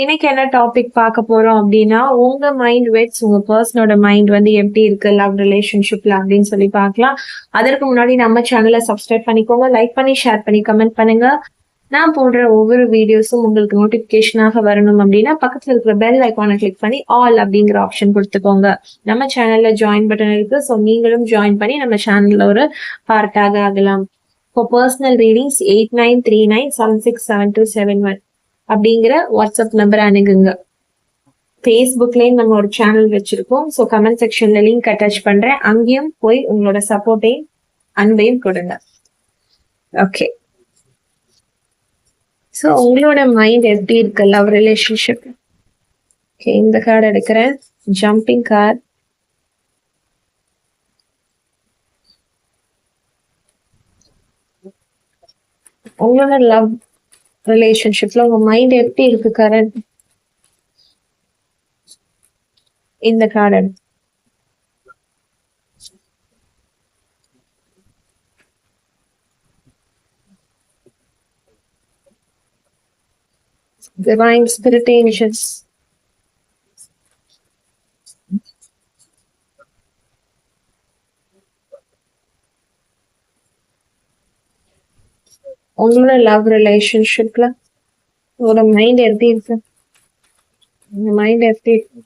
இன்னைக்கு என்ன டாபிக் பார்க்க போறோம் அப்படின்னா, உங்க மைண்ட் வெட்ஸ் உங்க பர்சனோட மைண்ட் வந்து எப்படி இருக்கு லவ் ரிலேஷன்ஷிப்ல அப்படின்னு சொல்லி பார்க்கலாம். அதற்கு முன்னாடி நம்ம சேனலை சப்ஸ்கிரைப் பண்ணிக்கோங்க, லைக் பண்ணி, ஷேர் பண்ணி, கமெண்ட் பண்ணுங்க. நான் போடுற ஒவ்வொரு வீடியோஸும் உங்களுக்கு நோட்டிபிகேஷனாக வரணும் அப்படின்னா பக்கத்துல இருக்கிற பெல் ஐக்கானை கிளிக் பண்ணி ஆல் அப்படிங்கிற ஆப்ஷன் கொடுத்துக்கோங்க. நம்ம சேனல்ல ஜாயின் பட்டன் இருக்கு, ஸோ நீங்களும் ஜாயின் பண்ணி நம்ம சேனல்ல ஒரு பார்ட்டாக ஆகலாம். For personal readings 8939767271 அப்படிங்கிற வாட்ஸ்அப் நம்பர் அணுகுங்க. ஃபேஸ்புக்லயும் நம்ம ஒரு சேனல் வச்சிருக்கோம். ஸோ கமெண்ட் செக்ஷன்ல லிங்க் அட்டாச் பண்றேன், அங்கேயும் போய் உங்களோட சப்போர்ட்டையும் அன்பையும் கொடுங்க. ஓகே, ஸோ உங்களோட மைண்ட் எப்படி இருக்கு லவ் ரிலேஷன்ஷிப்? ஓகே, இந்த கார்டு எடுக்கிறேன், ஜம்பிங் கார்டு. உங்களோட லவ் ரிலேஷன்ஷிப்ல உங்க மைண்ட் எப்படி இருக்கு கரண்ட்? இந்த கார்டு divine spirit angels. உங்களோட லவ் ரிலேஷன்ஷிப்ல உங்களோட மைண்ட் எப்படி இருக்கு? உங்க மைண்ட் எப்படி இருக்கு?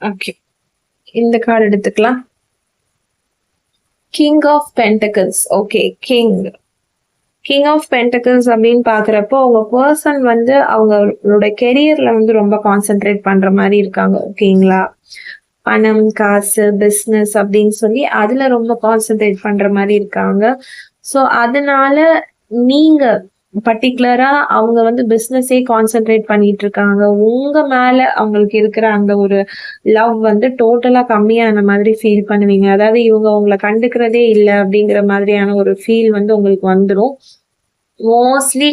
ஓகே, இந்த கார்டு எடுத்துக்கலாம். King of pentacles. Okay, king of pentacles அப்படின்னு பாக்குறப்போ உங்க பர்சன் வந்து அவங்களோட கெரியர்ல வந்து ரொம்ப கான்சென்ட்ரேட் பண்ற மாதிரி இருக்காங்க. ஓகேங்களா? பணம், காசு, பிஸ்னஸ் அப்படின்னு சொல்லி அதுல ரொம்ப கான்சென்ட்ரேட் பண்ற மாதிரி இருக்காங்க. ஸோ அதனால நீங்க பர்டிகுலரா அவங்க வந்து பிஸ்னஸே கான்சென்ட்ரேட் பண்ணிட்டு இருக்காங்க. உங்க மேல அவங்களுக்கு இருக்கிற அந்த ஒரு லவ் வந்து டோட்டலா கம்மியான மாதிரி ஃபீல் பண்ணுவீங்க. அதாவது இவங்க உங்களை கண்டுக்கிறதே இல்லை அப்படிங்கிற மாதிரியான ஒரு ஃபீல் வந்து உங்களுக்கு வந்துடும். மோஸ்ட்லி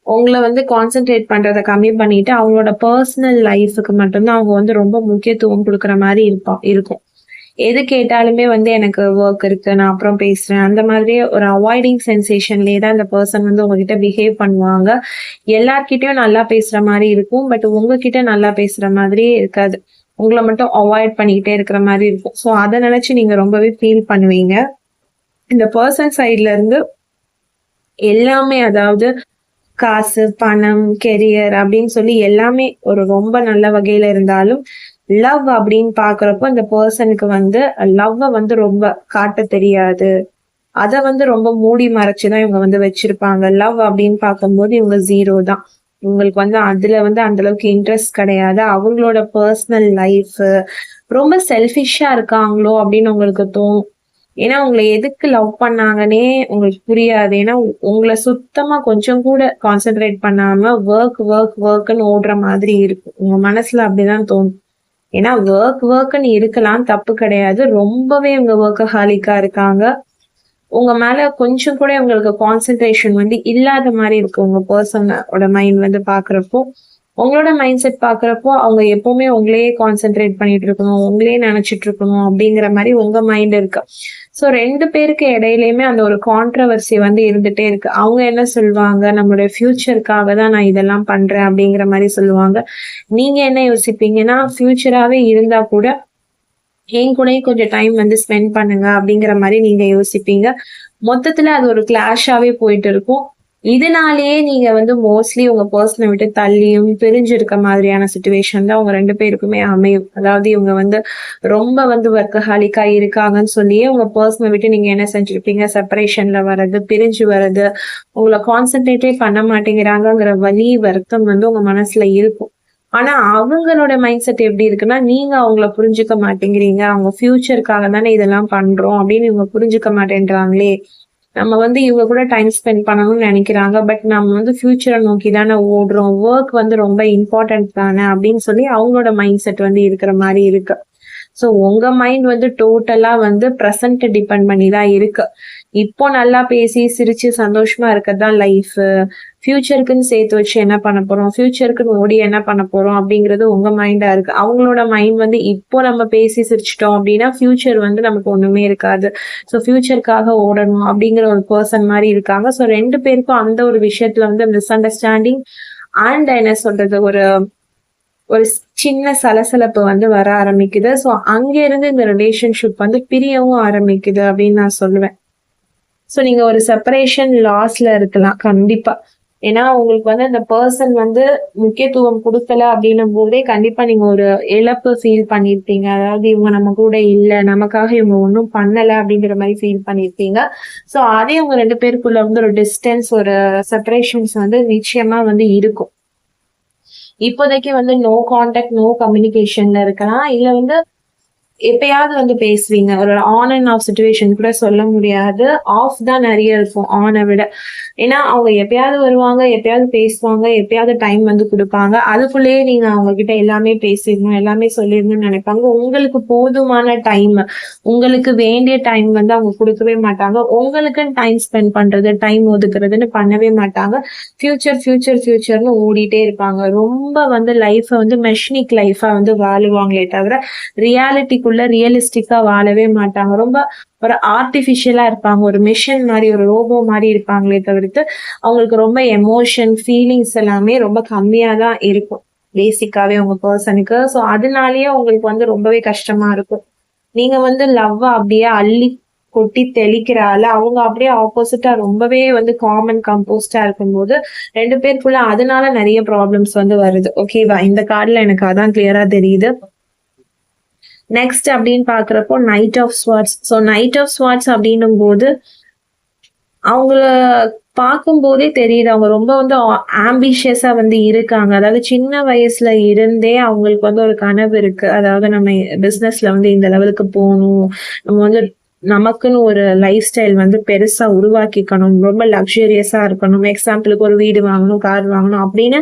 உங்களை வந்து கான்சென்ட்ரேட் பண்றதை கம்மி பண்ணிட்டு அவங்களோட பர்சனல் லைஃபுக்கு மட்டும்தான் அவங்க வந்து ரொம்ப முக்கியத்துவம் கொடுக்குற மாதிரி இருக்கும். எது கேட்டாலுமே வந்து எனக்கு ஒர்க் இருக்கு, நான் அப்புறம் பேசுறேன், அந்த மாதிரியே ஒரு அவாய்டிங் சென்சேஷன்லேயே தான் இந்த பர்சன் வந்து உங்ககிட்ட பிஹேவ் பண்ணுவாங்க. எல்லார்கிட்டயும் நல்லா பேசுற மாதிரி இருக்கும், பட் உங்ககிட்ட நல்லா பேசுற மாதிரியே இருக்காது. உங்களை மட்டும் அவாய்ட் பண்ணிக்கிட்டே இருக்கிற மாதிரி இருக்கும். ஸோ அதை நினைச்சு நீங்க ரொம்பவே ஃபீல் பண்ணுவீங்க. இந்த பர்சன் சைட்ல இருந்து எல்லாமே, அதாவது காசு, பணம், கெரியர் அப்படின்னு சொல்லி எல்லாமே ஒரு ரொம்ப நல்ல வகையில இருந்தாலும் லவ் அப்படின்னு பாக்குறப்போ இந்த பர்சனுக்கு வந்து லவ்வை வந்து ரொம்ப காட்ட தெரியாது. அதை வந்து ரொம்ப மூடி மறைச்சுதான் இவங்க வந்து வச்சிருப்பாங்க. லவ் அப்படின்னு பார்க்கும்போது இவங்க 0 தான். இவங்களுக்கு வந்து அதுல வந்து அந்த அளவுக்கு இன்ட்ரெஸ்ட் கிடையாது. அவங்களோட பர்சனல் லைஃப் ரொம்ப செல்ஃபிஷா இருக்காங்களோ அப்படின்னு உங்களுக்கு தோணும். ஏன்னா உங்களை எதுக்கு லவ் பண்ணாங்கன்னே உங்களுக்கு புரியாது. ஏன்னா உங்களை சுத்தமா கொஞ்சம் கூட கான்சென்ட்ரேட் பண்ணாம ஒர்க்னு ஓடுற மாதிரி இருக்கும். உங்க மனசுல அப்படிதான் தோணும். ஏன்னா ஒர்க்னு இருக்கலாம், தப்பு கிடையாது. ரொம்பவே இவங்க ஒர்க்கஹாலிக்கா இருக்காங்க. உங்க மேல கொஞ்சம் கூட உங்களுக்கு கான்சென்ட்ரேஷன் வந்து இல்லாத மாதிரி இருக்கு உங்க பர்சனோட மைண்ட் வந்து பாக்குறப்போ. உங்களோட மைண்ட் செட் பாக்குறப்போ அவங்க எப்பவுமே உங்களையே கான்சென்ட்ரேட் பண்ணிட்டு இருக்கணும், உங்களையே நினைச்சிட்டு இருக்கணும் அப்படிங்கிற மாதிரி உங்க மைண்ட் இருக்கு. ஸோ 2 பேருக்கு இடையிலயுமே அந்த ஒரு கான்ட்ரவர்சி வந்து இருந்துட்டே இருக்கு. அவங்க என்ன சொல்லுவாங்க, நம்மளுடைய ஃபியூச்சருக்காக தான் நான் இதெல்லாம் பண்றேன் அப்படிங்கிற மாதிரி சொல்லுவாங்க. நீங்க என்ன யோசிப்பீங்கன்னா, ஃபியூச்சராகவே இருந்தா கூட என் கூடயும் கொஞ்சம் டைம் வந்து ஸ்பெண்ட் பண்ணுங்க அப்படிங்கிற மாதிரி நீங்க யோசிப்பீங்க. மொத்தத்துல அது ஒரு கிளாஷாவே போயிட்டு இருக்கும். இதனாலேயே நீங்க வந்து மோஸ்ட்லி உங்க பர்சனை விட்டு தள்ளியும் பிரிஞ்சு இருக்க மாதிரியான சுச்சுவேஷன் தான் உங்க 2 பேருக்குமே அமையும். அதாவது இவங்க வந்து ரொம்ப வந்து ஒர்க்கஹாலிக்கா இருக்காங்கன்னு சொல்லியே உங்க பர்சனை விட்டு நீங்க என்ன செஞ்சிருப்பீங்க, செப்பரேஷன்ல வர்றது, பிரிஞ்சு வர்றது, உங்களை கான்சென்ட்ரேட்டே பண்ண மாட்டேங்கிறாங்கிற வலி, வருத்தம் வந்து உங்க மனசுல இருக்கும். ஆனா அவங்களோட மைண்ட் செட் எப்படி இருக்குன்னா, நீங்க அவங்கள புரிஞ்சுக்க மாட்டேங்கிறீங்க, அவங்க ஃபியூச்சருக்காக தானே இதெல்லாம் பண்றோம் அப்படின்னு இவங்க புரிஞ்சுக்க மாட்டேன்றாங்களே. நம்ம வந்து இவங்க கூட டைம் ஸ்பெண்ட் பண்ணணும்னு நினைக்கிறாங்க, பட் நம்ம வந்து ஃபியூச்சரை நோக்கி தானே ஓடுறோம், ஒர்க் வந்து ரொம்ப இம்பார்ட்டன்ட் தானே அப்படின்னு சொல்லி அவங்களோட மைண்ட் செட் வந்து இருக்கிற மாதிரி இருக்கு. ஸோ உங்க மைண்ட் வந்து டோட்டலா வந்து ப்ரெசன்ட் டிபெண்ட் பண்ணி தான் இருக்கு. இப்போ நல்லா பேசி சிரிச்சு சந்தோஷமா இருக்கிறது தான் லைஃப். ஃபியூச்சருக்குன்னு சேர்த்து வச்சு என்ன பண்ண போறோம், ஃபியூச்சருக்குன்னு ஓடி என்ன பண்ண போறோம் அப்படிங்கிறது உங்க மைண்டா இருக்கு. அவங்களோட மைண்ட் வந்து இப்போ நம்ம பேசி சிரிச்சிட்டோம் அப்படின்னா ஃபியூச்சர் வந்து நமக்கு ஒண்ணுமே இருக்காது. ஸோ ஃபியூச்சருக்காக ஓடணும் அப்படிங்கிற ஒரு பர்சன் மாதிரி இருக்காங்க. ஸோ 2 பேருக்கும் அந்த ஒரு விஷயத்துல வந்து மிஸ் அண்டர்ஸ்டாண்டிங் அண்ட் என்ன சொல்றது, ஒரு ஒரு சின்ன சலசலப்பு வந்து வர ஆரம்பிக்குது. ஸோ அங்க இருந்து இந்த ரிலேஷன்ஷிப் வந்து பிரியவும் ஆரம்பிக்குது அப்படின்னு நான் சொல்லுவேன். ஸோ நீங்க ஒரு செப்பரேஷன் லாஸ்ல இருக்கலாம் கண்டிப்பா. ஏன்னா உங்களுக்கு வந்து அந்த பர்சன் வந்து முக்கியத்துவம் கொடுக்கல அப்படின்னும் போதே கண்டிப்பா நீங்க ஒரு இழப்பு ஃபீல் பண்ணிருப்பீங்க. அதாவது இவங்க நம்ம கூட இல்ல, நமக்காக இவங்க ஒன்றும் பண்ணல அப்படிங்கிற மாதிரி ஃபீல் பண்ணிருப்பீங்க. ஸோ அதே உங்க 2 பேருக்குள்ள வந்து ஒரு டிஸ்டன்ஸ், ஒரு செப்பரேஷன்ஸ் வந்து நிச்சயமா வந்து இருக்கும். இப்போதைக்கு வந்து நோ கான்டாக்ட், நோ கம்யூனிகேஷன்ல இருக்கலாம். இல்ல வந்து எப்பயாவது வந்து பேசுவீங்க. ஒரு ஆன் அண்ட் ஆஃப் சிச்சுவேஷன் கூட சொல்ல முடியாது. ஆஃப் தான் நிறைய இருக்கும் ஆனை விட. ஏன்னா அவங்க எப்பயாவது வருவாங்க, எப்பயாவது பேசுவாங்க, எப்பயாவது டைம் வந்து கொடுப்பாங்க. அதுக்குள்ளேயே நீங்க அவங்க கிட்ட எல்லாமே பேசிடணும், எல்லாமே சொல்லிடணும்னு நினைப்பாங்க. உங்களுக்கு போதுமான டைம், உங்களுக்கு வேண்டிய டைம் வந்து அவங்க கொடுக்கவே மாட்டாங்க. உங்களுக்குன்னு டைம் ஸ்பெண்ட் பண்றது, டைம் ஒதுக்குறதுன்னு பண்ணவே மாட்டாங்க. ஃபியூச்சர் ஃபியூச்சர் ஃபியூச்சர்னு ஓடிட்டே இருப்பாங்க. ரொம்ப வந்து லைஃபை வந்து மெஷினிக் லைஃபா வந்து வாழுவாங்களே தவிர ரியாலிட்டிக்குள்ள ரியலிஸ்டிக்கா வாழவே மாட்டாங்க. ரொம்ப ஒரு ஆர்டிபிஷியலா இருப்பாங்க. ஒரு மிஷின் மாதிரி, ஒரு ரோபோ மாதிரி இருப்பாங்களே தவிர்த்து அவங்களுக்கு ரொம்ப எமோஷன், ஃபீலிங்ஸ் எல்லாமே ரொம்ப கம்மியா தான் இருக்கும் பேசிக்காவே உங்க பர்சனுக்கு. ஸோ அதனாலயே உங்களுக்கு வந்து ரொம்பவே கஷ்டமா இருக்கும். நீங்க வந்து லவ் அப்படியே அள்ளி கொட்டி தெளிக்கிற ஆளு, அவங்க அப்படியே ஆப்போசிட்டா ரொம்பவே வந்து காமன் கம்போஸ்டா இருக்கும்போது 2 பேருக்குள்ள அதனால நிறைய ப்ராப்ளம்ஸ் வந்து வருது. ஓகேவா? இந்த கார்டுல எனக்கு அதான் கிளியரா தெரியுது. நெக்ஸ்ட் அப்படின்னு பாக்குறப்போ knight of swords. So knight of swords அப்படின்னும் போது அவங்கள பார்க்கும்போதே தெரியுது அவங்க ரொம்ப வந்து ஆம்பிஷியஸா வந்து இருக்காங்க. அதாவது சின்ன வயசுல இருந்தே அவங்களுக்கு வந்து ஒரு கனவு இருக்கு. அதாவது நம்ம பிசினஸ்ல வந்து இந்த லெவலுக்கு போகணும், நம்ம வந்து நமக்குன்னு ஒரு லைஃப் ஸ்டைல் வந்து பெருசா உருவாக்கிக்கணும், ரொம்ப லக்ஸூரியஸா இருக்கணும், எக்ஸாம்பிளுக்கு ஒரு வீடு வாங்கணும், கார் வாங்கணும் அப்படின்னு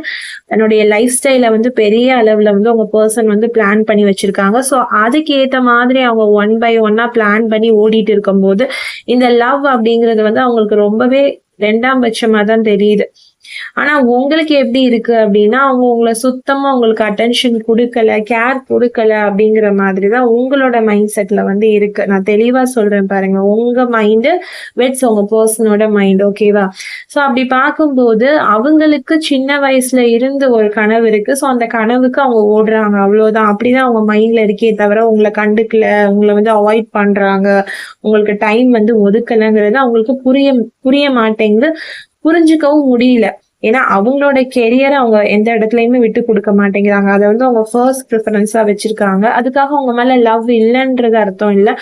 தன்னுடைய லைஃப் ஸ்டைலை வந்து பெரிய அளவுல வந்து உங்க பர்சன் வந்து பிளான் பண்ணி வச்சிருக்காங்க. ஸோ அதுக்கு ஏத்த மாதிரி அவங்க ஒன் பை ஒன்னா பிளான் பண்ணி ஓடிட்டு இருக்கும்போது இந்த லவ் அப்படிங்கிறது வந்து அவங்களுக்கு ரொம்பவே 2ஆம் பட்சமா தான் தெரியுது. ஆனா உங்களுக்கு எப்படி இருக்கு அப்படின்னா, அவங்க உங்களை சுத்தமா உங்களுக்கு அட்டென்ஷன் கொடுக்கல, கேர் கொடுக்கல அப்படிங்கிற மாதிரிதான் உங்களோட மைண்ட் செட்ல வந்து இருக்கு. நான் தெளிவா சொல்றேன் பாருங்க. உங்க மைண்டு வெட்ஸ் உங்க பர்சனோட மைண்ட். ஓகேவா? சோ அப்படி பார்க்கும்போது அவங்களுக்கு சின்ன வயசுல இருந்து ஒரு கனவு இருக்கு. சோ அந்த கனவுக்கு அவங்க ஓடுறாங்க, அவ்வளவுதான். அப்படிதான் அவங்க மைண்ட்ல இருக்கே தவிர உங்களை கண்டுக்கல, உங்களை வந்து அவாய்ட் பண்றாங்க, உங்களுக்கு டைம் வந்து ஒதுக்கலங்கிறது அவங்களுக்கு புரிய மாட்டேங்குது, புரிஞ்சுக்கவும் முடியல. ஏன்னா அவங்களோட கெரியரை அவங்க எந்த இடத்துலயுமே விட்டு கொடுக்க மாட்டேங்கிறாங்க. அதை வந்து அவங்க ஃபர்ஸ்ட் ப்ரிஃபரன்ஸா வச்சிருக்காங்க. அதுக்காக அவங்க மேல லவ் இல்லைன்றது அர்த்தம் இல்லை.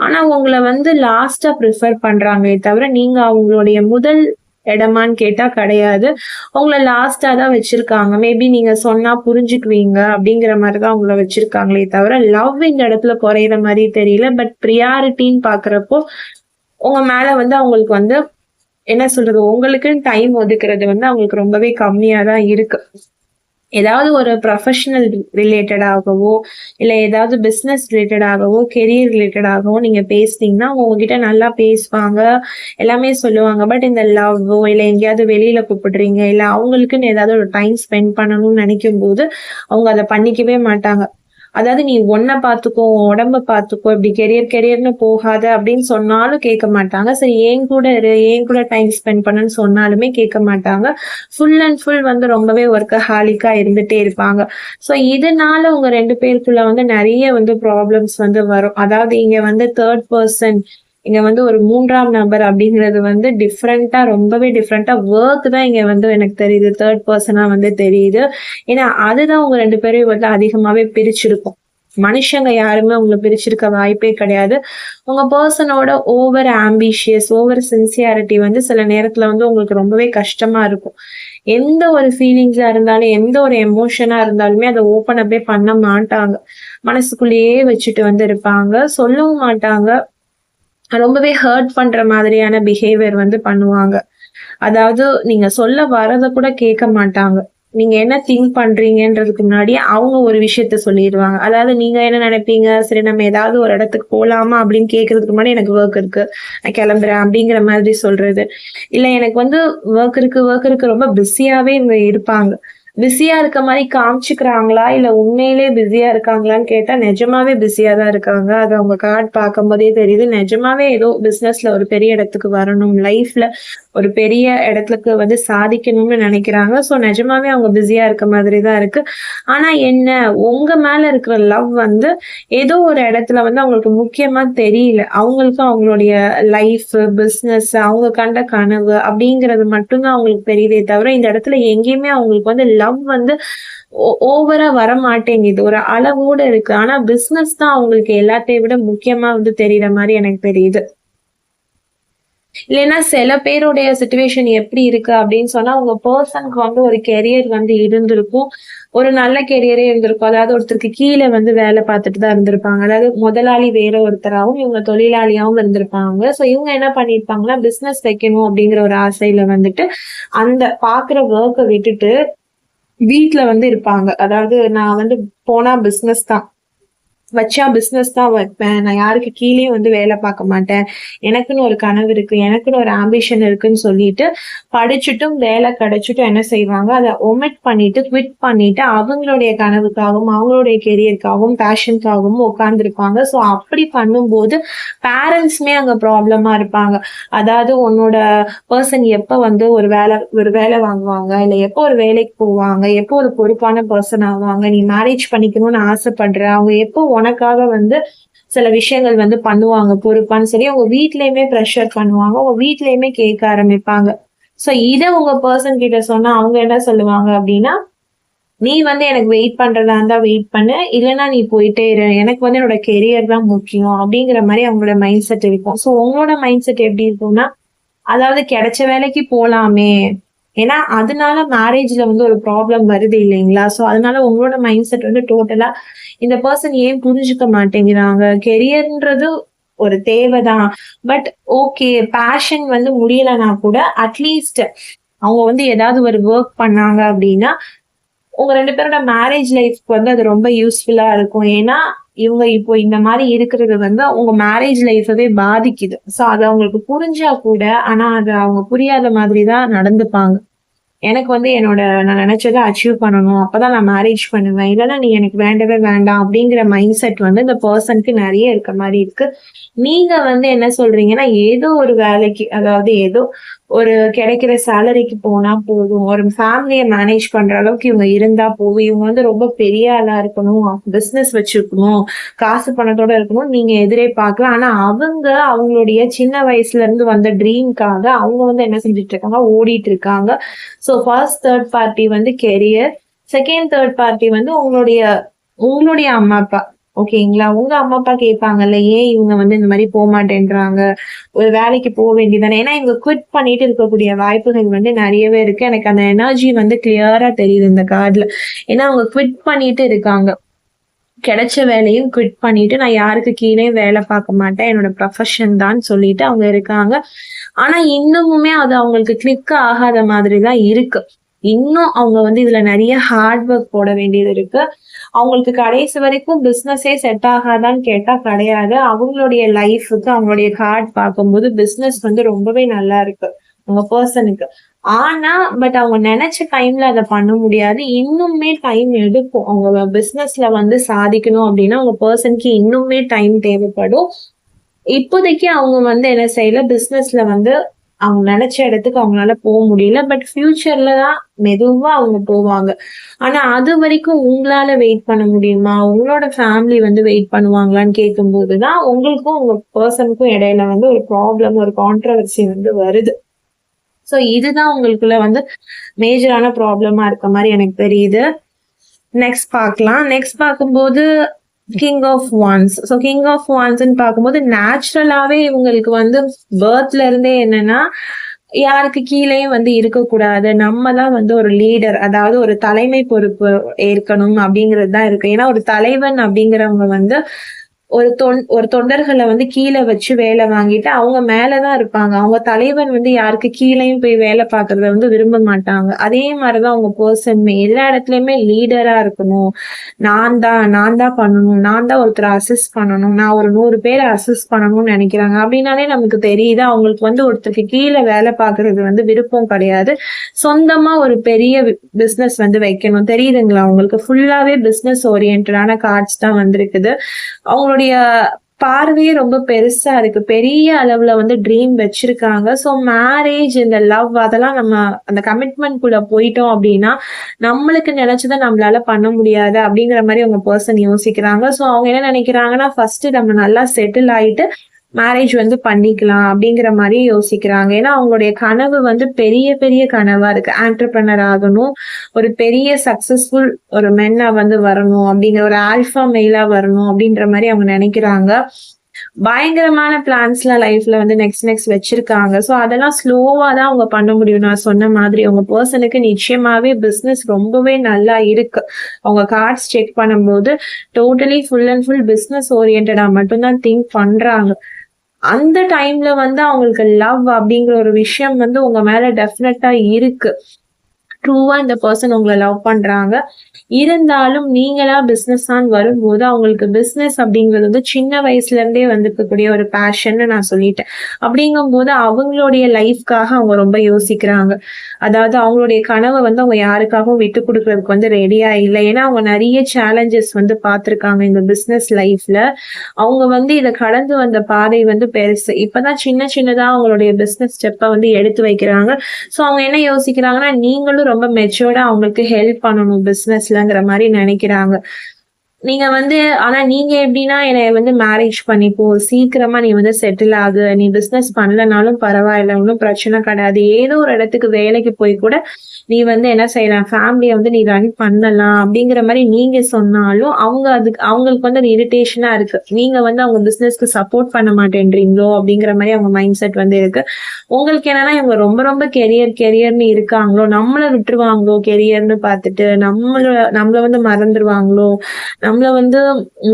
ஆனா உங்களை வந்து லாஸ்டா ப்ரிஃபர் பண்றாங்களே தவிர நீங்க அவங்களுடைய முதல் இடமான்னு கேட்டா கிடையாது. உங்களை லாஸ்டா தான் வச்சிருக்காங்க. மேபி நீங்க சொன்னா புரிஞ்சுக்குவீங்க அப்படிங்கிற மாதிரிதான் உங்களை வச்சிருக்காங்களே தவிர லவ் இந்த இடத்துல குறையிற மாதிரி தெரியல. பட் ப்ரியாரிட்டின்னு பாக்குறப்போ உங்க மேல வந்து அவங்களுக்கு வந்து என்ன சொல்றது, உங்களுக்குன்னு டைம் ஒதுக்குறது வந்து அவங்களுக்கு ரொம்பவே கம்மியா தான் இருக்கு. ஏதாவது ஒரு ப்ரொஃபஷனல் ரிலேட்டடாகவோ இல்ல ஏதாவது பிசினஸ் ரிலேட்டடாகவோ கெரியர் ரிலேட்டடாகவோ நீங்க பேசுனீங்கன்னா அவங்க உங்ககிட்ட நல்லா பேசுவாங்க, எல்லாமே சொல்லுவாங்க. பட் இந்த லவ்வோ இல்ல எங்கேயாவது வெளியில கூப்பிடுறீங்க, இல்ல அவங்களுக்குன்னு ஏதாவது ஒரு டைம் ஸ்பெண்ட் பண்ணணும்னு நினைக்கும் போது அவங்க அதை பண்ணிக்கவே மாட்டாங்க. அதாவது நீ உன்னை பார்த்துக்கோ, உடம்ப பார்த்துக்கோ, இப்படி கெரியர்னு போகாத அப்படின்னு சொன்னாலும் கேட்க மாட்டாங்க. சரி ஏன் கூட இரு, ஏன் கூட டைம் ஸ்பெண்ட் பண்ணுன்னு சொன்னாலுமே கேட்க மாட்டாங்க. ஃபுல் அண்ட் ஃபுல் வந்து ரொம்பவே ஒர்க்கஹாலிக்கா இருந்துட்டே இருப்பாங்க. ஸோ இதனால உங்க 2 பேருக்குள்ள வந்து நிறைய வந்து ப்ராப்ளம்ஸ் வந்து வரும். அதாவது இங்க வந்து தேர்ட் பர்சன், இங்க வந்து ஒரு 3ஆம் நபர் அப்படிங்கிறது வந்து ரொம்பவே டிஃப்ரெண்டா ஒர்க் தான் இங்க வந்து எனக்கு தெரியுது, தேர்ட் பர்சனா வந்து தெரியுது. ஏன்னா அதுதான் உங்க 2 பேரையும் வந்து அதிகமாவே பிரிச்சிருக்கும். மனுஷங்க யாருமே உங்களை பிரிச்சிருக்க வாய்ப்பே கிடையாது. உங்க பர்சனோட ஓவர் ஆம்பிஷியஸ், ஓவர் சின்சியாரிட்டி வந்து சில நேரத்துல வந்து உங்களுக்கு ரொம்பவே கஷ்டமா இருக்கும். எந்த ஒரு ஃபீலிங்ஸா இருந்தாலும், எந்த ஒரு எமோஷனா இருந்தாலுமே அதை ஓப்பன் அப்பே பண்ண மாட்டாங்க. மனசுக்குள்ளேயே வச்சுட்டு வந்து இருப்பாங்க, சொல்லவும் மாட்டாங்க. ரொம்பவே ஹர்ட் பண்ற மாதிரியான பிஹேவியர் வந்து பண்ணுவாங்க. அதாவது நீங்க சொல்ல வரத கூட கேட்க மாட்டாங்க. நீங்க என்ன திங்க் பண்றீங்கன்றதுக்கு முன்னாடி அவங்க ஒரு விஷயத்த சொல்லிடுவாங்க. அதாவது நீங்க என்ன நினைப்பீங்க, சரி நம்ம ஏதாவது ஒரு இடத்துக்கு போலாமா அப்படின்னு கேட்கறதுக்கு முன்னாடி எனக்கு ஒர்க் இருக்கு, நான் கிளம்புறேன் அப்படிங்கிற மாதிரி சொல்றது. இல்ல எனக்கு வந்து ஒர்க் இருக்கு ரொம்ப பிஸியாவே இவங்க இருப்பாங்க. பிஸியா இருக்க மாதிரி காமிச்சுக்கிறாங்களா இல்ல உண்மையிலேயே பிஸியா இருக்காங்களான்னு கேட்டா நிஜமாவே பிஸியா தான் இருக்காங்க. அது அவங்க கார்டு பார்க்கும்போதே தெரியுது. நிஜமாவே ஏதோ பிசினஸ்ல ஒரு பெரிய இடத்துக்கு வரணும், லைஃப்ல ஒரு பெரிய இடத்துக்கு வந்து சாதிக்கணும்னு நினைக்கிறாங்க. ஸோ நிஜமாவே அவங்க பிஸியா இருக்க மாதிரி தான் இருக்கு. ஆனா என்ன, உங்க மேல இருக்கிற லவ் வந்து ஏதோ ஒரு இடத்துல வந்து அவங்களுக்கு முக்கியமா தெரியல. அவங்களுக்கும் அவங்களுடைய லைஃப், பிசினஸ், அவங்க கண்ட கனவு அப்படிங்கிறது மட்டும்தான் அவங்களுக்கு தெரியுதே தவிர, இந்த இடத்துல எங்கேயுமே அவங்களுக்கு வந்து லவ் வந்து ஓவரா வர மாட்டேங்குது. ஒரு அளவோட இருக்கு. ஆனா பிசினஸ் தான் அவங்களுக்கு எல்லாத்தையும் விட முக்கியமா வந்து தெரியற மாதிரி எனக்கு தெரியுது. இல்லைன்னா சில பேருடைய சிச்சுவேஷன் எப்படி இருக்கு அப்படின்னு சொன்னா, உங்க பெர்சனுக்கு வந்து ஒரு கெரியர் வந்து இருந்திருக்கும். ஒரு நல்ல கெரியரே இருந்திருக்கும். அதாவது ஒருத்தருக்கு கீழ வந்து வேலை பார்த்துட்டு தான் இருந்திருப்பாங்க. அதாவது முதலாளி வேற ஒருத்தராவும், இவங்க தொழிலாளியாவும் இருந்திருப்பாங்க. சோ இவங்க என்ன பண்ணிருப்பாங்கன்னா, பிசினஸ் வைக்கணும் அப்படிங்கிற ஒரு ஆசையில வந்துட்டு, அந்த பாக்குற ஒர்க்க விட்டுட்டு வீட்ல வந்து இருப்பாங்க. அதாவது நான் வந்து போனா பிசினஸ் தான். வச்சா பிசினஸ் தான் வைப்பேன். நான் யாருக்கு கீழயும் வந்து வேலை பார்க்க மாட்டேன். எனக்குன்னு ஒரு கனவு இருக்கு. எனக்குன்னு ஒரு ஆம்பிஷன் இருக்குன்னு சொல்லிட்டு, படிச்சுட்டும் வேலை கிடைச்சிட்டும் என்ன செய்வாங்க, அத ஒமிட் பண்ணிட்டு, குவிட் பண்ணிட்டு, அவங்களுடைய கனவுக்காகவும், அவங்களுடைய கெரியருக்காகவும், பேஷனுக்காகவும் உட்கார்ந்துருப்பாங்க. ஸோ அப்படி பண்ணும்போது பேரண்ட்ஸுமே அங்க ப்ராப்ளமா இருப்பாங்க. அதாவது உன்னோட பெர்சன் எப்ப வந்து ஒரு வேலை வாங்குவாங்க, இல்ல எப்போ ஒரு வேலைக்கு போவாங்க, எப்போ ஒரு பொறுப்பான பெர்சன் ஆவாங்க, நீ மேரேஜ் பண்ணிக்கணும்னு ஆசைப்படுற, அவங்க எப்போ உனக்காக வந்து சில விஷயங்கள் வந்து பண்ணுவாங்க பொறுப்பான்னு சொல்லி அவங்க வீட்லயுமே ப்ரெஷர் பண்ணுவாங்க. அவங்க வீட்லயுமே கேட்க ஆரம்பிப்பாங்க. சோ இத உங்க பெர்சன் கிட்ட சொன்னா அவங்க என்ன சொல்லுவாங்க அப்படின்னா, நீ வந்து எனக்கு வெயிட் பண்றதா இருந்தா வெயிட் பண்ணு, இல்லைன்னா நீ போயிட்டே இரு, எனக்கு வந்து என்னோட கெரியர் தான் முக்கியம் அப்படிங்கிற மாதிரி அவங்களோட மைண்ட் செட் இருக்கும். சோ உங்களோட மைண்ட் செட் எப்படி இருக்கும்னா, அதாவது கிடைச்ச வேலைக்கு போலாமே, ஏன்னா அதனால மேரேஜ்ல வந்து ஒரு ப்ராப்ளம் வருது இல்லைங்களா? சோ அதனால உங்களோட மைண்ட் செட் வந்து டோட்டலா இந்த பர்சன் ஏன் புரிஞ்சுக்க மாட்டேங்கிறாங்க, கெரியர்ன்றது ஒரு தேவைதான். பட் ஓகே, பேஷன் வந்து முடியலன்னா கூட அட்லீஸ்ட் அவங்க வந்து ஏதாவது ஒரு ஒர்க் பண்ணாங்க அப்படின்னா உங்க 2 பேரோட மேரேஜ் லைஃப்க்கு வந்து அது ரொம்ப யூஸ்ஃபுல்லா இருக்கும். ஏன்னா இவங்க இப்போ இந்த மாதிரி இருக்கிறது வந்து உங்க மேரேஜ் லைஃபவே பாதிக்குது. சோ அது அவங்களுக்கு புரிஞ்சா கூட, ஆனா அது அவங்க புரியாத மாதிரி தான் நடந்துப்பாங்க. எனக்கு வந்து நான் நினைச்சதை அச்சீவ் பண்ணணும். அப்பதான் நான் மேரேஜ் பண்ணுவேன். இல்லைன்னா நீ எனக்கு வேண்டவே வேண்டாம் அப்படிங்கிற மைண்ட் செட் வந்து இந்த பர்சனுக்கு நிறைய இருக்க மாதிரி இருக்கு. நீங்க வந்து என்ன சொல்றீங்கன்னா, ஏதோ ஒரு வேலைக்கு, அதாவது ஏதோ ஒரு கிடைக்கிற சேலரிக்கு போனா போதும். ஒரு ஃபேமிலிய மேனேஜ் பண்ற அளவுக்கு இவங்க இருந்தா போதும். இவங்க வந்து ரொம்ப பெரிய ஆளா இருக்கணும், பிசினஸ் வச்சிருக்கணும், காசு பணத்தோட இருக்கணும் நீங்க எதிர்பார்க்கலாம். ஆனா அவங்க அவங்களுடைய சின்ன வயசுல இருந்து வந்த ட்ரீம்க்காக அவங்க வந்து என்ன செஞ்சுட்டு இருக்காங்க, ஓடிட்டு இருக்காங்க. சோ ஃபர்ஸ்ட் தேர்ட் பார்ட்டி வந்து கெரியர், செகண்ட் தேர்ட் பார்ட்டி வந்து உங்களுடைய உங்களுடைய அம்மா அப்பா. ஓகேங்களா? உங்க அம்மா அப்பா கேட்பாங்கல்ல, ஏன் இவங்க வந்து இந்த மாதிரி போக மாட்டேன்றாங்க, ஒரு வேலைக்கு போக வேண்டியதானே. ஏன்னா இவங்க குவிட் பண்ணிட்டு இருக்கக்கூடிய வாய்ப்புகள் வந்து நிறையவே இருக்கு. எனக்கு அந்த எனர்ஜி வந்து கிளியரா தெரியுது இந்த கார்டுல. ஏன்னா அவங்க குவிட் பண்ணிட்டு இருக்காங்க. கிடைச்ச வேலையும் குவிட் பண்ணிட்டு நான் யாருக்கு கீழே வேலை பார்க்க மாட்டேன், என்னோட ப்ரொஃபஷன் தான் சொல்லிட்டு அவங்க இருக்காங்க. ஆனா இன்னமுமே அது அவங்களுக்கு கிளிக் ஆகாத மாதிரி தான் இருக்கு. இன்னும் அவங்க வந்து இதுல நிறைய ஹார்ட் ஒர்க் போட வேண்டியது இருக்கு. அவங்களுக்கு கடைசி வரைக்கும் பிசினஸே செட் ஆகாதான்னு கேட்டா கிடையாது. அவங்களுடைய லைஃபுக்கு அவங்களுடைய கார்ட் பார்க்கும்போது பிசினஸ் வந்து ரொம்பவே நல்லா இருக்கு உங்க பர்சனுக்கு. ஆனா பட் அவங்க நினைச்ச டைம்ல அதை பண்ண முடியாது. இன்னுமே டைம் எடுக்கும். அவங்க பிசினஸ்ல வந்து சாதிக்கணும் அப்படின்னா உங்க பர்சனுக்கு இன்னுமே டைம் தேவைப்படும். இப்போதைக்கு அவங்க வந்து என்ன செய்யல, பிசினஸ்ல வந்து அவங்க நினைச்ச இடத்துக்கு அவங்களால போக முடியல. பட் ஃபியூச்சர்ல தான் மெதுவா அவங்க போவாங்க. ஆனா அது வரைக்கும் உங்களால வெயிட் பண்ண முடியுமா? உங்களோட ஃபேமிலி வந்து வெயிட் பண்ணுவாங்களான்னு கேட்கும்போதுதான் உங்களுக்கும் உங்க பர்சனுக்கும் இடையில வந்து ஒரு ப்ராப்ளம், ஒரு கான்ட்ரவர்சி வந்து வருது. சோ இதுதான் உங்களுக்குள்ள வந்து மேஜரான ப்ராப்ளமா இருக்க மாதிரி எனக்கு தெரியுது. நெக்ஸ்ட் பார்க்கலாம். நெக்ஸ்ட் பார்க்கும்போது king of wands. So king of வான்ஸ்ன்னு பார்க்கும்போது நேச்சுரலாவே இவங்களுக்கு வந்து பர்த்ல இருந்தே என்னன்னா, யாருக்கு கீழேயும் வந்து இருக்கக்கூடாது. நம்ம தான் வந்து ஒரு லீடர், அதாவது ஒரு தலைமை பொறுப்பு ஏற்கணும் அப்படிங்கிறது தான் இருக்கு. ஏன்னா ஒரு தலைவன் அப்படிங்கிறவங்க வந்து ஒரு தொண்டர்களை வந்து கீழே வச்சு வேலை வாங்கிட்டு அவங்க மேலதான் இருப்பாங்க. அவங்க தலைவன் வந்து யாருக்கு கீழேயும் போய் வேலை பார்க்கறத வந்து விரும்ப மாட்டாங்க. அதே மாதிரிதான் அவங்க பர்சனுமே எல்லா இடத்துலயுமே லீடரா இருக்கணும். நான் தான் பண்ணணும், நான் தான் ஒருத்தரை அசிஸ்ட் பண்ணணும், நான் ஒரு 100 பேரை அசிஸ்ட் பண்ணணும்னு நினைக்கிறாங்க. அப்படின்னாலே நமக்கு தெரியுது அவங்களுக்கு வந்து ஒருத்தருக்கு கீழே வேலை பார்க்கறது வந்து விருப்பம் கிடையாது. சொந்தமா ஒரு பெரிய பிசினஸ் வந்து வைக்கணும். தெரியுதுங்களா உங்களுக்கு? ஃபுல்லாவே பிசினஸ் ஓரியன்டான கார்ட்ஸ் தான் வந்திருக்குது. அவங்களுடைய பார்வையே ரொம்ப பெருசா இருக்கு. பெரிய அளவுல வந்து ட்ரீம் வச்சிருக்காங்க. ஸோ மேரேஜ், இந்த லவ், அதெல்லாம் நம்ம அந்த கமிட்மெண்ட் குள்ள போயிட்டோம் அப்படின்னா நம்மளுக்கு நினைச்சதை நம்மளால பண்ண முடியாது அப்படிங்கிற மாதிரி அவங்க பர்சன் யோசிக்கிறாங்க. ஸோ அவங்க என்ன நினைக்கிறாங்கன்னா, ஃபர்ஸ்ட் நம்ம நல்லா செட்டில் ஆயிட்டு மேரேஜ் வந்து பண்ணிக்கலாம் அப்படிங்கிற மாதிரி யோசிக்கிறாங்க. ஏன்னா அவங்களுடைய கனவு வந்து பெரிய பெரிய கனவா இருக்கு. ஆண்டர்பிரனர் ஆகணும், ஒரு பெரிய சக்சஸ்ஃபுல் ஒரு மென்னா வந்து வரணும், அப்படிங்கிற ஒரு ஆல்பா மெயிலா வரணும் அப்படின்ற மாதிரி அவங்க நினைக்கிறாங்க. பயங்கரமான பிளான்ஸ்லாம் லைஃப்ல வந்து நெக்ஸ்ட் வச்சிருக்காங்க. ஸோ அதெல்லாம் ஸ்லோவா தான் அவங்க பண்ண முடியும். நான் சொன்ன மாதிரி அவங்க பர்சனுக்கு நிச்சயமாவே பிசினஸ் ரொம்பவே நல்லா இருக்கு. அவங்க கார்ட்ஸ் செக் பண்ணும்போது totally full and full business ஓரியன்டா மட்டும்தான் திங்க் பண்றாங்க. அந்த டைம்ல வந்து அவங்களுக்கு லவ் அப்படிங்கிற ஒரு விஷயம் வந்து உங்க மேல டெஃபினட்டா இருக்கு. ட்ரூவா இந்த பர்சன் உங்களை லவ் பண்றாங்க. இருந்தாலும் நீங்களா பிசினஸ் தான் வரும்போது அவங்களுக்கு பிசினஸ் அப்படிங்கிறது வந்து சின்ன வயசுல இருந்தே வந்துருக்கக்கூடிய ஒரு பேஷன்னு நான் சொல்லிட்டேன். அப்படிங்கும்போது அவங்களுடைய லைஃப்காக அவங்க ரொம்ப யோசிக்கிறாங்க. அதாவது அவங்களுடைய கனவை வந்து அவங்க யாருக்காகவும் விட்டு கொடுக்கறதுக்கு வந்து ரெடியா இல்லை. ஏன்னா அவங்க நிறைய சேலஞ்சஸ் வந்து பார்த்திருக்காங்க இந்த பிசினஸ் லைஃப்ல. அவங்க வந்து இதை கடந்து வந்த பாதை வந்து பெருசு. இப்பதான் சின்னதா அவங்களுடைய பிசினஸ் ஸ்டெப்பை வந்து எடுத்து வைக்கிறாங்க. ஸோ அவங்க என்ன யோசிக்கிறாங்கன்னா, நீங்களும் ரொம்ப மெச்சூர்டா அவங்களுக்கு ஹெல்ப் பண்ணணும் பிசினஸ்லங்கிற மாதிரி நினைக்கிறாங்க. நீங்க வந்து ஆனா நீங்க எப்படின்னா, என்னை வந்து மேரேஜ் பண்ணிப்போ, சீக்கிரமா நீ வந்து செட்டில் ஆகு, நீ பிசினஸ் பண்ணலனாலும் பரவாயில்ல, ஒன்றும் பிரச்சனை கிடையாது, ஏதோ ஒரு இடத்துக்கு வேலைக்கு போய் கூட நீ வந்து என்ன செய்யலாம், ஃபேமிலியை வந்து நீ ரன் பண்ணலாம் அப்படிங்கிற மாதிரி நீங்க சொன்னாலும் அவங்களுக்கு வந்து அது இரிட்டேஷனா இருக்கு. நீங்க வந்து அவங்க பிசினஸ்க்கு சப்போர்ட் பண்ண மாட்டேன்றீங்களோ அப்படிங்கிற மாதிரி அவங்க மைண்ட் செட் வந்து இருக்கு. உங்களுக்கு என்னன்னா, இவங்க ரொம்ப ரொம்ப கெரியர்னு இருக்காங்களோ, நம்மளை விட்டுருவாங்களோ கெரியர்னு பார்த்துட்டு, நம்மள வந்து மறந்துடுவாங்களோ, நம்மள வந்து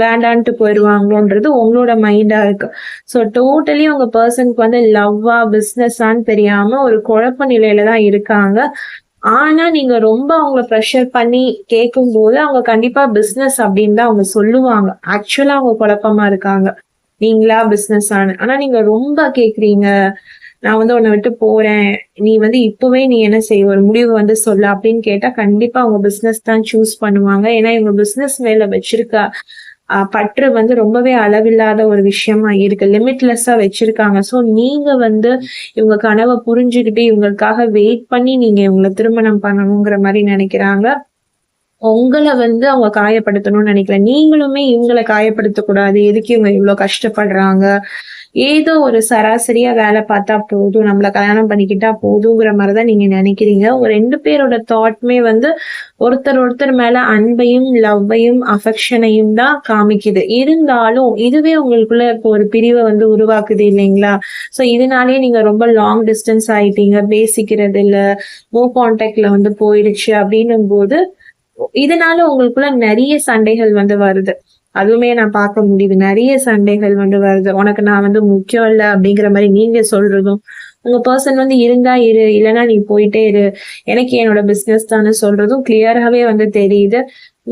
வேண்டான்ட்டு போயிடுவாங்களோன்றது உங்களோட மைண்டா இருக்கு. ஸோ டோட்டலி உங்க பர்சனுக்கு வந்து லவ்வா பிசினஸான்னு தெரியாம ஒரு குழப்ப நிலையில தான் இருக்காங்க. ஆனா நீங்க ரொம்ப அவங்கள ப்ரெஷர் பண்ணி கேட்கும் போது அவங்க கண்டிப்பா பிசினஸ் அப்படின்னு தான் அவங்க சொல்லுவாங்க. ஆக்சுவலா அவங்க குழப்பமா இருக்காங்க, நீங்களா பிசினஸ் ஆனா நீங்க ரொம்ப கேக்குறீங்க, நான் வந்து உன்னை விட்டு போறேன், நீ வந்து இப்பவே நீ என்ன செய்ய, ஒரு முடிவு வந்து சொல்லு அப்படின்னு கேட்டா கண்டிப்பா அவங்க பிசினஸ் தான் சூஸ் பண்ணுவாங்க. ஏன்னா இவங்க பிசினஸ் மேல வச்சிருக்க பற்று வந்து ரொம்பவே அளவில்லாத ஒரு விஷயமா இருக்கு. லிமிட்லெஸ்ஸா வச்சிருக்காங்க. ஸோ நீங்க வந்து இவங்க கனவை புரிஞ்சுக்கிட்டு இவங்களுக்காக வெயிட் பண்ணி நீங்க இவங்களை திருமணம் பண்ணணுங்கிற மாதிரி நினைக்கிறாங்க. உங்களை வந்து அவங்க காயப்படுத்தணும்னு நினைக்கல. நீங்களுமே இவங்களை காயப்படுத்தக்கூடாது, எதுக்கு இவங்க இவ்வளவு கஷ்டப்படுறாங்க, ஏதோ ஒரு சராசரியா வேலை பார்த்தா போதும், நம்மள கல்யாணம் பண்ணிக்கிட்டா போதுங்கிற மாதிரிதான் நீங்க நினைக்கிறீங்க. ஒரு 2 பேரோட தாட்மே வந்து ஒருத்தர் மேல அன்பையும் லவ்வையும் அஃபெக்ஷனையும் தான் காமிக்குது. இருந்தாலும் இதுவே உங்களுக்குள்ள இப்போ ஒரு பிரிவை வந்து உருவாக்குது இல்லைங்களா? சோ இதனாலேயே நீங்க ரொம்ப லாங் டிஸ்டன்ஸ் ஆயிட்டீங்க, பேசிக்கிறது இல்ல, நோ கான்டாக்ட்ல வந்து போயிடுச்சு அப்படின்னும் போது இதனால உங்களுக்குள்ள நிறைய சண்டைகள் வந்து வருது. அதுவுமே நான் பார்க்க முடியுது. நிறைய சண்டைகள் வந்து வருது. உனக்கு நான் வந்து முக்கியம் இல்ல அப்படிங்கிற மாதிரி நீங்க சொல்றதும், உங்க பர்சன் வந்து இருந்தா இரு, இல்லைன்னா நீ போயிட்டே இரு, எனக்கு என்னோட பிசினஸ் தானே சொல்றதும் கிளியராகவே வந்து தெரியுது.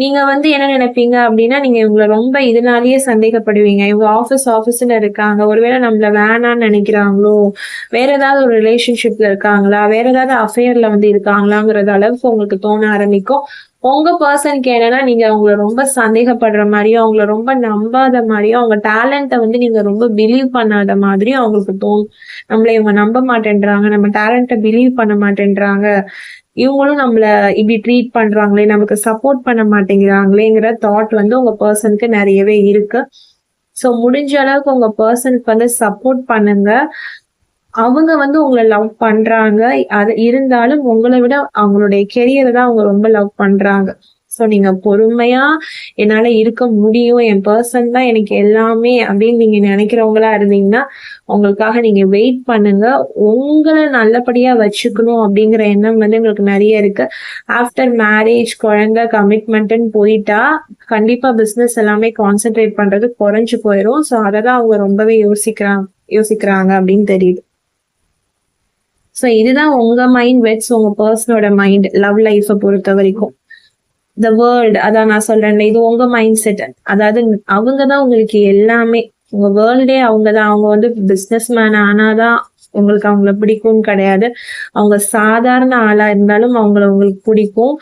நீங்க வந்து என்ன நினைப்பீங்க அப்படின்னா, நீங்க இவங்களை ரொம்ப இதனாலேயே சந்தேகப்படுவீங்க. இவங்க ஆஃபீஸ்ல இருக்காங்க, ஒருவேளை நம்மள வேணான்னு நினைக்கிறாங்களோ, வேற ஏதாவது ஒரு ரிலேஷன்ஷிப்ல இருக்காங்களா, வேற ஏதாவது அஃபேர்ல வந்து இருக்காங்களாங்கிறது அளவுக்கு உங்களுக்கு தோண ஆரம்பிக்கும். உங்க பர்சனுக்கு என்னன்னா, நீங்க அவங்கள ரொம்ப சந்தேகப்படுற மாதிரியும், அவங்கள ரொம்ப நம்பாத மாதிரியும், அவங்க டேலண்ட்டை வந்து நீங்க ரொம்ப பிலீவ் பண்ணாத மாதிரியும் அவங்களுக்கு தோணும். நம்மள இவங்க நம்ப மாட்டேன்றாங்க, நம்ம டேலண்ட்டை பிலீவ் பண்ண மாட்டேன்றாங்க, இவங்களும் நம்மள இப்படி ட்ரீட் பண்றாங்களே, நமக்கு சப்போர்ட் பண்ண மாட்டேங்கிறாங்களேங்கிற தாட் வந்து உங்க பர்சனுக்கு நிறையவே இருக்கு. ஸோ முடிஞ்ச அளவுக்கு உங்க பர்சனுக்கு வந்து சப்போர்ட் பண்ணுங்க. அவங்க வந்து உங்களை லவ் பண்றாங்க. அது இருந்தாலும் உங்களை விட அவங்களுடைய கெரியரை தான் அவங்க ரொம்ப லவ் பண்றாங்க. ஸோ நீங்க பொறுமையா என்னால இருக்க முடியும், என் பர்சன் தான் எனக்கு எல்லாமே அப்படின்னு நீங்க நினைக்கிறவங்களா இருந்தீங்கன்னா உங்களுக்காக நீங்க வெயிட் பண்ணுங்க. உங்களை நல்லபடியா வச்சுக்கணும் அப்படிங்கிற எண்ணம் வந்து உங்களுக்கு நிறைய இருக்கு. ஆஃப்டர் மேரேஜ், குழந்தை, கமிட்மெண்ட்னு போயிட்டா கண்டிப்பா பிசினஸ் எல்லாமே கான்சென்ட்ரேட் பண்றது குறைஞ்சு போயிடும். ஸோ அதை தான் அவங்க ரொம்பவே யோசிக்கிறாங்க அப்படின்னு தெரியுது. ஸோ இதுதான் உங்க மைண்ட் வெட்ஸ் உங்க பர்சனோட மைண்ட் லவ் லைஃபை பொறுத்த வரைக்கும். த வேர்ல்டு, அதான் நான் சொல்றேன்ல, இது உங்க மைண்ட் செட். அதாவது அவங்கதான் உங்களுக்கு எல்லாமே, உங்க வேர்ல்டே அவங்கதான். அவங்க வந்து பிசினஸ் மேன் ஆனாதான் உங்களுக்கு அவங்கள பிடிக்கும்னு கிடையாது. அவங்க சாதாரண ஆளா இருந்தாலும் உங்களுக்கு பிடிக்கும்.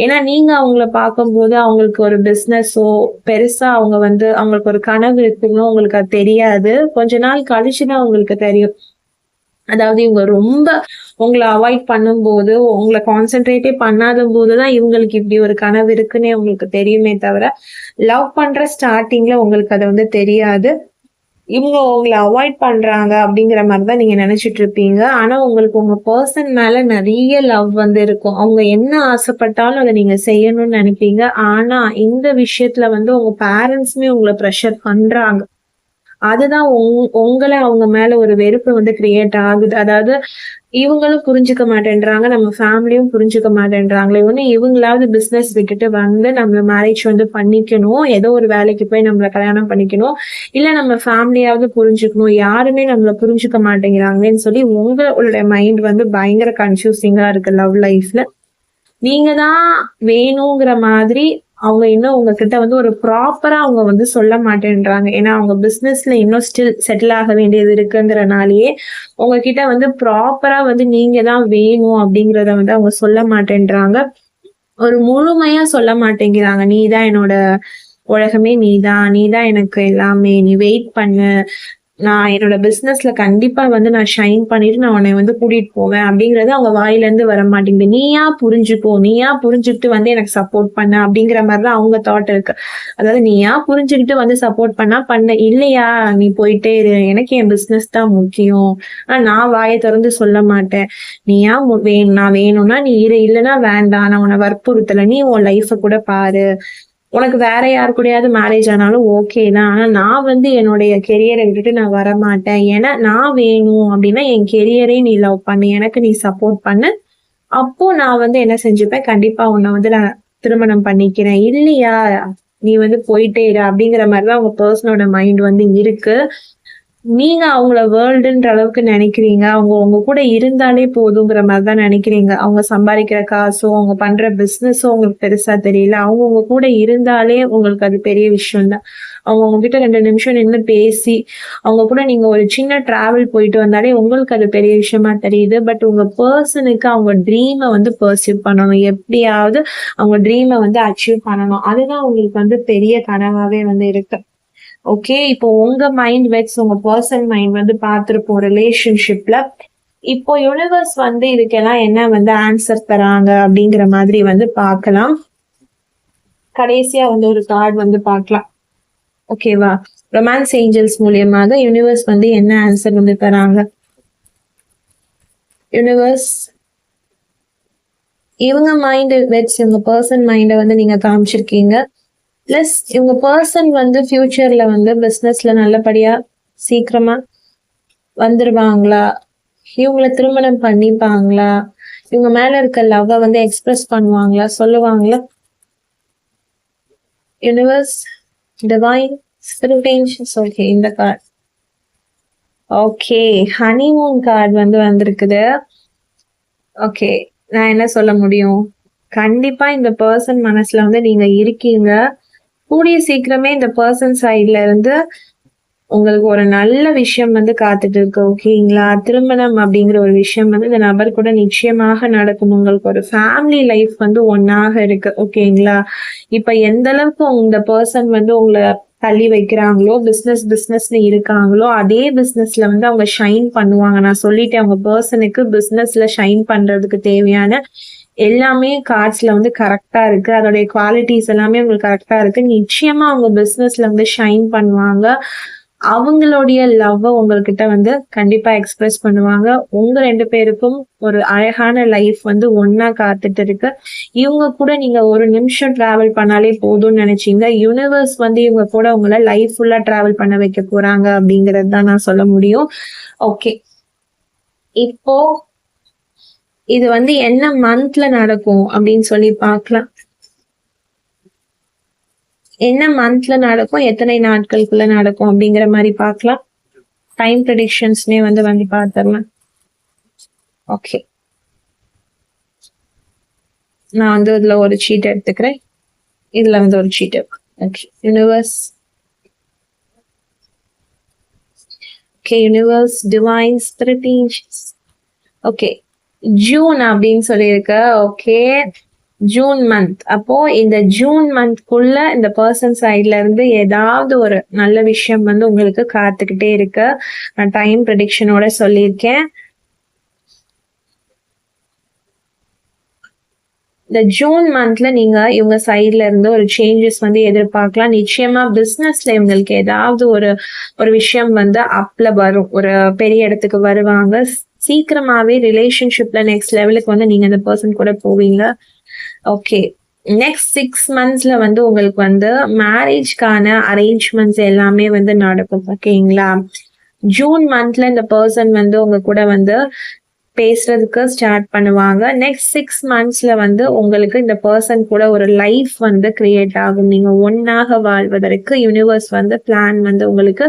ஏன்னா நீங்க அவங்கள பார்க்கும்போது அவங்களுக்கு ஒரு பிசினஸோ பெருசா அவங்க வந்து அவங்களுக்கு ஒரு கனவு இருக்குன்னு உங்களுக்கு அது தெரியாது. கொஞ்ச நாள் கழிச்சுதான் உங்களுக்கு தெரியும். அதாவது இவங்க ரொம்ப உங்களை அவாய்ட் பண்ணும்போது, உங்களை கான்சென்ட்ரேட்டே பண்ணாத போதுதான் இவங்களுக்கு இப்படி ஒரு கனவு இருக்குன்னே உங்களுக்கு தெரியுமே தவிர, லவ் பண்ற ஸ்டார்டிங்ல உங்களுக்கு அது வந்து தெரியாது. இவங்க உங்களை அவாய்ட் பண்றாங்க அப்படிங்கிற மாதிரிதான் நீங்க நினைச்சிட்டு இருப்பீங்க. ஆனா உங்களுக்கு உங்க பர்சன் மேல நிறைய லவ் வந்து இருக்கும். அவங்க என்ன ஆசைப்பட்டாலும் அதை நீங்க செய்யணும்னு நினைப்பீங்க. ஆனா இந்த விஷயத்துல வந்து உங்க பேரண்ட்ஸுமே உங்களை ப்ரெஷர் பண்றாங்க. அதுதான் உங்களை அவங்க மேல ஒரு வெறுப்பு வந்து கிரியேட் ஆகுது. அதாவது இவங்களும் புரிஞ்சுக்க மாட்டேன்றாங்க, நம்ம ஃபேமிலியும் புரிஞ்சுக்க மாட்டேன்றாங்களே. ஒண்ணு இவங்களாவது பிசினஸ் விட்டுட்டு வந்து நம்மள மேரேஜ் வந்து பண்ணிக்கணும், ஏதோ ஒரு வேலைக்கு போய் நம்மள கல்யாணம் பண்ணிக்கணும், இல்ல நம்ம ஃபேமிலியாவது புரிஞ்சுக்கணும். யாருமே நம்மள புரிஞ்சுக்க மாட்டேங்கிறாங்களேன்னு சொல்லி உங்களோட மைண்ட் வந்து பயங்கர கன்ஃபியூசிங்கா இருக்கு லவ் லைஃப்ல. நீங்க தான் வேணுங்கிற மாதிரி அவங்க இன்னும் உங்ககிட்ட வந்து ஒரு ப்ராப்பரா அவங்க வந்து சொல்ல மாட்டேன்றாங்க. ஏன்னா அவங்க பிசினஸ்ல இன்னும் ஸ்டில் செட்டில் ஆக வேண்டியது இருக்குங்கிறனாலயே உங்ககிட்ட வந்து ப்ராப்பரா வந்து நீங்க தான் வேணும் அப்படிங்கிறத வந்து அவங்க சொல்ல மாட்டேன்றாங்க. ஒரு முழுமையா சொல்ல மாட்டேங்கிறாங்க. நீதான் என்னோட உலகமே, நீதான் எனக்கு எல்லாமே, நீ வெயிட் பண்ணு, நான் என்னோட பிசினஸ்ல கண்டிப்பா வந்து நான் ஷைன் பண்ணிட்டு நான் உன்னை வந்து கூட்டிட்டு போவேன் அப்படிங்கறது அவங்க வாயில இருந்து வர மாட்டேங்குது. நீயா புரிஞ்சுக்கிட்டு வந்து எனக்கு சப்போர்ட் பண்ண அப்படிங்கிற மாதிரிதான் அவங்க தாட் இருக்கு. அதாவது நீயா புரிஞ்சுக்கிட்டு வந்து சப்போர்ட் பண்ண, இல்லையா நீ போயிட்டே இரு, எனக்கு என் பிசினஸ் தான் முக்கியம், ஆனா நான் வாயை திறந்து சொல்ல மாட்டேன். நீயா நான் வேணும்னா நீ இரு, இல்லைன்னா வேண்டாம், நான் உன்னை வற்புறுத்தல, நீ உன் லைஃப கூட பாரு, உனக்கு வேற யாரு கூடயாவது மேரேஜ் ஆனாலும் ஓகே தான், ஆனா நான் வந்து என்னுடைய கெரியரை விட்டுட்டு நான் வரமாட்டேன். ஏன்னா நான் வேணும் அப்படின்னா என் கெரியரே நீ லவ் பண்ணு, எனக்கு நீ சப்போர்ட் பண்ணு, அப்போ நான் வந்து என்ன செஞ்சுப்பேன், கண்டிப்பா உன்னை வந்து நான் திருமணம் பண்ணிக்கிறேன், இல்லையா நீ வந்து போயிட்டே இரு அப்படிங்கிற மாதிரிதான் அவங்க பர்சனோட மைண்ட் வந்து இருக்கு. நீங்க அவங்கள வேர்ல்டுன்ற அளவுக்கு நினைக்கிறீங்க. அவங்க உங்க கூட இருந்தாலே போதுங்கிற மாதிரிதான் நினைக்கிறீங்க. அவங்க சம்பாதிக்கிற காசோ அவங்க பண்ற பிசினஸோ உங்களுக்கு பெருசா தெரியல. அவங்க உங்க கூட இருந்தாலே உங்களுக்கு அது பெரிய விஷயம் தான். அவங்க உங்ககிட்ட 2 நிமிஷம் நின்று பேசி அவங்க கூட நீங்க ஒரு சின்ன டிராவல் போயிட்டு வந்தாலே உங்களுக்கு அது பெரிய விஷயமா தெரியுது. பட் உங்க பர்சனுக்கு அவங்க ட்ரீமை வந்து பர்சீவ் பண்ணணும், எப்படியாவது அவங்க ட்ரீமை வந்து அச்சீவ் பண்ணணும். அதுதான் உங்களுக்கு வந்து பெரிய கனவாவே வந்து இருக்கு. ஓகே, இப்போ உங்க மைண்ட் வெட்ஸ் உங்க பர்சன் மைண்ட் வந்து பார்த்திருப்போம் ரிலேஷன்ஷிப்ல. இப்போ யூனிவர்ஸ் வந்து இதுக்கெல்லாம் என்ன வந்து ஆன்சர் தராங்க அப்படிங்கிற மாதிரி வந்து பார்க்கலாம். கடைசியா வந்து ஒரு கார்டு வந்து பார்க்கலாம். ஓகேவா, ரொமான்ஸ் ஏஞ்சல்ஸ் மூலியமாக யூனிவர்ஸ் வந்து என்ன ஆன்சர் வந்து தராங்க. யூனிவர்ஸ், இவங்க மைண்ட் வெட்ஸ் இவங்க பர்சன் மைண்டை வந்து நீங்க காமிச்சிருக்கீங்க. பிளஸ் இவங்க பர்சன் வந்து ஃபியூச்சர்ல வந்து பிசினஸ்ல நல்லபடியா சீக்கிரமா வந்துருவாங்களா, இவங்கள திருமணம் பண்ணிப்பாங்களா, இவங்க மேல இருக்க லவ்வை வந்து எக்ஸ்பிரஸ் பண்ணுவாங்களா, சொல்லுவாங்களா. Universe, divine spirit angels. Okay, இந்த கார்டு ஓகே ஹனிமூன் கார்டு வந்து வந்திருக்குது. ஓகே, நான் என்ன சொல்ல முடியும், கண்டிப்பா இந்த பர்சன் மனசுல வந்து நீங்க இருக்கீங்க. கூடிய சீக்கிரமே இந்த பர்சன் சைட்ல இருந்து உங்களுக்கு ஒரு நல்ல விஷயம் வந்து காத்துட்டு இருக்கு. ஓகேங்களா, திருமணம் அப்படிங்கிற ஒரு விஷயம் வந்து இந்த நபர் கூட நிச்சயமாக நடக்கும். உங்களுக்கு ஒரு ஃபேமிலி லைஃப் வந்து ஒன்னாக இருக்கு. ஓகேங்களா, இப்ப எந்த அளவுக்கு இந்த பர்சன் வந்து உங்களை தள்ளி வைக்கிறாங்களோ, பிசினஸ்னு இருக்காங்களோ, அதே பிசினஸ்ல வந்து அவங்க ஷைன் பண்ணுவாங்க. நான் சொல்லிட்டேன், அவங்க பர்சனுக்கு பிசினஸ்ல ஷைன் பண்றதுக்கு தேவையான எல்லாமே கார்ட்ஸ்ல வந்து கரெக்டா இருக்கு. அதோடைய குவாலிட்டிஸ் எல்லாமே உங்களுக்கு கரெக்டா இருக்கு. நிச்சயமா அவங்க பிசினஸ்ல வந்து ஷைன் பண்ணுவாங்க. அவங்களுடைய லவ் உங்ககிட்ட வந்து கண்டிப்பா எக்ஸ்பிரஸ் பண்ணுவாங்க. உங்க 2 பேருக்கும் ஒரு அழகான லைஃப் வந்து ஒன்னா காத்துட்டு இருக்கு. இவங்க கூட நீங்க ஒரு நிமிஷம் டிராவல் பண்ணாலே போதும்னு நினைச்சீங்க. யூனிவர்ஸ் வந்து இவங்க கூட உங்களை லைஃப் ஃபுல்லா டிராவல் பண்ண வைக்க போறாங்க அப்படிங்கறது தான் நான் சொல்ல முடியும். ஓகே, இப்போ இது வந்து என்ன மந்த்ல நடக்கும் அப்படின்னு சொல்லி பார்க்கலாம். என்ன மந்த்ல நடக்கும், எத்தனை நாட்களுக்குள்ள நடக்கும் அப்படிங்கிற மாதிரி பார்க்கலாம். டைம் ப்ரெடிக்ஷன்ஸ்னே வந்து பார்த்துடலாம். ஓகே, நான் வந்து இதுல ஒரு சீட் எடுத்துக்கிறேன். இதுல வந்து ஒரு சீட் இருக்கு. Okay, universe. Okay, universe, divine spirit angels. Okay, June அப்படின்னு சொல்லியிருக்க. Okay, June month. அப்போ இந்த ஜூன் மந்த்க்குள்ள இந்த பர்சன் சைட்ல இருந்து ஏதாவது ஒரு நல்ல விஷயம் வந்து உங்களுக்கு காத்துக்கிட்டே இருக்கு. நான் டைம் ப்ரெடிக்ஷனோட சொல்லியிருக்கேன். இந்த ஜூன் மந்த்ல நீங்க இவங்க சைட்ல இருந்து ஒரு சேஞ்சஸ் வந்து எதிர்பார்க்கலாம். நிச்சயமா பிசினஸ்ல இவங்களுக்கு ஏதாவது ஒரு விஷயம் வந்து அப்ல வரும். ஒரு பெரிய இடத்துக்கு வருவாங்க. சீக்கிரமாவே ரிலேஷன்ஷிப்ல நெக்ஸ்ட் லெவலுக்கு வந்து நீங்க அந்த பர்சன் கூட போவீங்க. ஓகே, நெக்ஸ்ட் 6 monthsல வந்து உங்களுக்கு வந்து மேரேஜ்க்கான அரேஞ்ச்மெண்ட்ஸ் எல்லாமே வந்து நடக்கும். ஓகேங்களா? ஜூன் மந்த்ல இந்த பர்சன் வந்து உங்க கூட வந்து பேசுறதுக்கு ஸ்டார்ட் பண்ணுவாங்க. நெக்ஸ்ட் 6 monthsல வந்து உங்களுக்கு இந்த பர்சன் கூட ஒரு லைஃப் வந்து கிரியேட் ஆகும். நீங்க ஒன்னாக வாழ்வதற்கு யூனிவர்ஸ் வந்து பிளான் வந்து உங்களுக்கு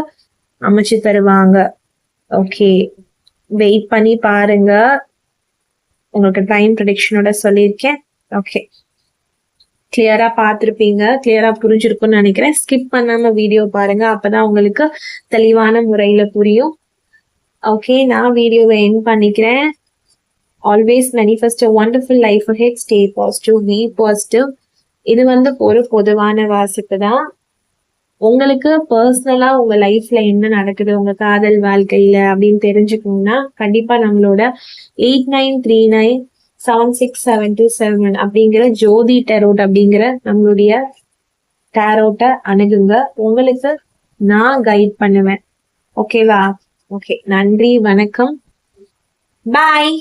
அமைச்சு தருவாங்க. ஓகே, வெயிட் பண்ணி பாருங்க. உங்களுக்கு டைம் ப்ரெடிக்ஷனோட சொல்லியிருக்கேன். ஓகே, கிளியரா பார்த்துருப்பீங்க, கிளியரா புரிஞ்சிருக்கும்னு நினைக்கிறேன். ஸ்கிப் பண்ணாம வீடியோ பாருங்க, அப்பதான் உங்களுக்கு தெளிவான முறையில புரியும். ஓகே, நான் வீடியோவை எண்ட் பண்ணிக்கிறேன். Always manifest a wonderful life ahead. Stay positive, be positive. இது வந்து ஒரு பொதுவான வாசிப்பு தான். உங்களுக்கு பர்சனலா உங்க லைஃப்ல என்ன நடக்குது உங்க காதல் வாழ்க்கையில அப்படின்னு தெரிஞ்சுக்கணும்னா கண்டிப்பா நம்மளோட 8939767277 அப்படிங்கிற ஜோதி டெரோட் அப்படிங்கிற நம்மளுடைய டேரோட்டை அணுகுங்க. உங்களுக்கு நான் கைட் பண்ணுவேன். ஓகேவா? ஓகே, நன்றி, வணக்கம், பாய்.